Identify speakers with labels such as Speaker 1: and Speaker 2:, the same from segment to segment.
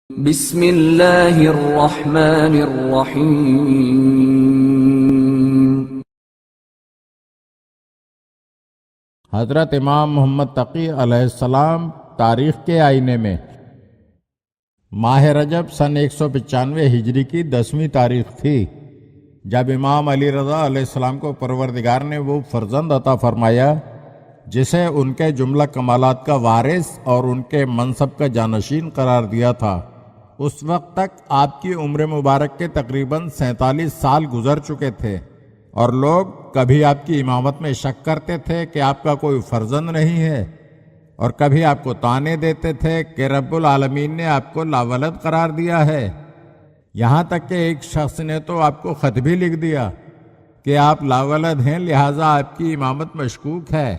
Speaker 1: بسم اللہ الرحمن الرحیم۔
Speaker 2: حضرت امام محمد تقی علیہ السلام تاریخ کے آئینے میں ماہ رجب سن 195 ہجری کی 10ویں تاریخ تھی جب امام علی رضا علیہ السلام کو پروردگار نے وہ فرزند عطا فرمایا جسے ان کے جملہ کمالات کا وارث اور ان کے منصب کا جانشین قرار دیا تھا۔ اس وقت تک آپ کی عمر مبارک کے تقریباً 47 سال گزر چکے تھے اور لوگ کبھی آپ کی امامت میں شک کرتے تھے کہ آپ کا کوئی فرزند نہیں ہے، اور کبھی آپ کو طعنے دیتے تھے کہ رب العالمین نے آپ کو لاولد قرار دیا ہے۔ یہاں تک کہ ایک شخص نے تو آپ کو خط بھی لکھ دیا کہ آپ لاولد ہیں، لہٰذا آپ کی امامت مشکوک ہے۔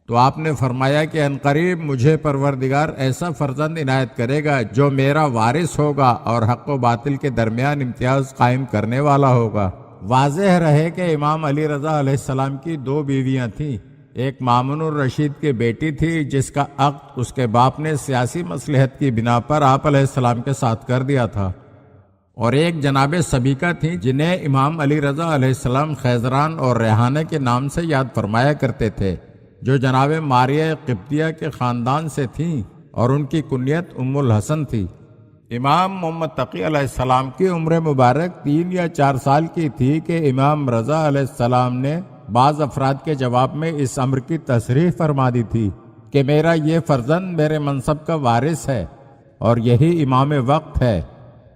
Speaker 2: تو آپ نے فرمایا کہ عنقریب مجھے پروردگار ایسا فرزند عنایت کرے گا جو میرا وارث ہوگا اور حق و باطل کے درمیان امتیاز قائم کرنے والا ہوگا۔ واضح رہے کہ امام علی رضا علیہ السلام کی 2 بیویاں تھیں۔ ایک مامون الرشید کی بیٹی تھی جس کا عقد اس کے باپ نے سیاسی مصلحت کی بنا پر آپ علیہ السلام کے ساتھ کر دیا تھا، اور ایک جناب سبیکہ تھیں جنہیں امام علی رضا علیہ السلام خیزران اور ریحانہ کے نام سے یاد فرمایا کرتے تھے، جو جناب ماریہ قبطیہ کے خاندان سے تھیں اور ان کی کنیت ام الحسن تھی۔ امام محمد تقی علیہ السلام کی عمر مبارک 3 یا 4 سال کی تھی کہ امام رضا علیہ السلام نے بعض افراد کے جواب میں اس امر کی تصریح فرما دی تھی کہ میرا یہ فرزند میرے منصب کا وارث ہے اور یہی امام وقت ہے،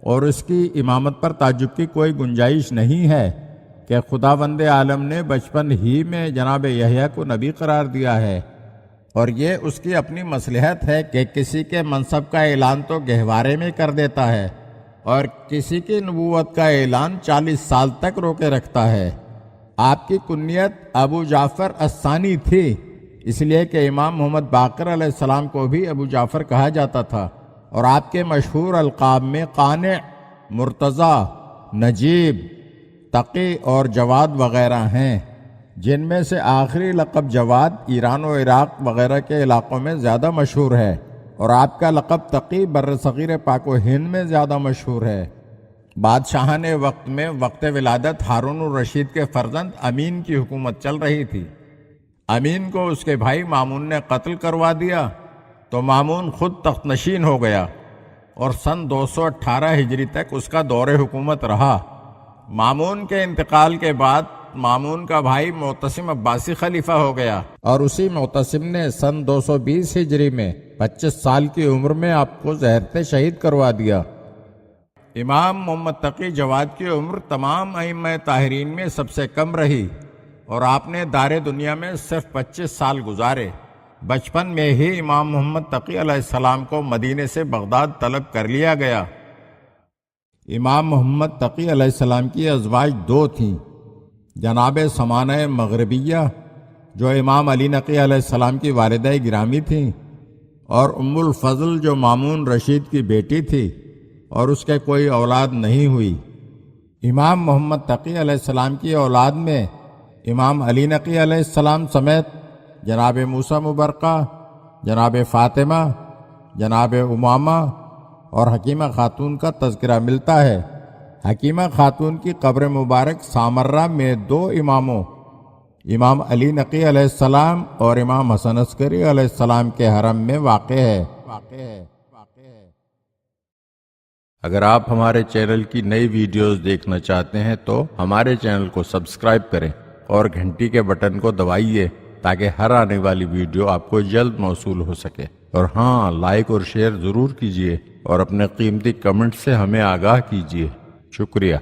Speaker 2: اور اس کی امامت پر تعجب کی کوئی گنجائش نہیں ہے کہ خداوند عالم نے بچپن ہی میں جناب یحییٰ کو نبی قرار دیا ہے، اور یہ اس کی اپنی مصلحت ہے کہ کسی کے منصب کا اعلان تو گہوارے میں کر دیتا ہے اور کسی کی نبوت کا اعلان 40 سال تک روکے رکھتا ہے۔ آپ کی کنیت ابو جعفر الثانی تھی، اس لیے کہ امام محمد باقر علیہ السلام کو بھی ابو جعفر کہا جاتا تھا، اور آپ کے مشہور القاب میں قانع، مرتضیٰ، نجیب، تقی اور جواد وغیرہ ہیں، جن میں سے آخری لقب جواد ایران و عراق وغیرہ کے علاقوں میں زیادہ مشہور ہے، اور آپ کا لقب تقی برصغیر پاک و ہند میں زیادہ مشہور ہے۔ بادشاہان وقت میں وقت ولادت ہارون الرشید کے فرزند امین کی حکومت چل رہی تھی۔ امین کو اس کے بھائی مامون نے قتل کروا دیا تو مامون خود تخت نشین ہو گیا، اور سن 218 ہجری تک اس کا دور حکومت رہا۔ مامون کے انتقال کے بعد مامون کا بھائی معتصم عباسی خلیفہ ہو گیا، اور اسی معتصم نے سن 220 ہجری میں 25 سال کی عمر میں آپ کو زہر سے شہید کروا دیا۔ امام محمد تقی جواد کی عمر تمام ائمہ طاہرین میں سب سے کم رہی، اور آپ نے دار دنیا میں صرف 25 سال گزارے۔ بچپن میں ہی امام محمد تقی علیہ السلام کو مدینے سے بغداد طلب کر لیا گیا۔ امام محمد تقی علیہ السلام کی ازواج 2 تھیں، جناب سمانہ مغربیہ جو امام علی نقی علیہ السلام کی والدہ گرامی تھیں، اور ام الفضل جو مامون رشید کی بیٹی تھی اور اس کے کوئی اولاد نہیں ہوئی۔ امام محمد تقی علیہ السلام کی اولاد میں امام علی نقی علیہ السلام سمیت جناب موسیٰ مبرقہ، جناب فاطمہ، جناب امامہ اور حکیمہ خاتون کا تذکرہ ملتا ہے۔ حکیمہ خاتون کی قبر مبارک سامرہ میں 2 اماموں، امام علی نقی علیہ السلام اور امام حسن عسکری علیہ السلام کے حرم میں واقع ہے۔
Speaker 3: اگر آپ ہمارے چینل کی نئی ویڈیوز دیکھنا چاہتے ہیں تو ہمارے چینل کو سبسکرائب کریں اور گھنٹی کے بٹن کو دبائیے تاکہ ہر آنے والی ویڈیو آپ کو جلد موصول ہو سکے، اور ہاں، لائک اور شیئر ضرور کیجیے اور اپنے قیمتی کمنٹ سے ہمیں آگاہ کیجیے۔ شکریہ۔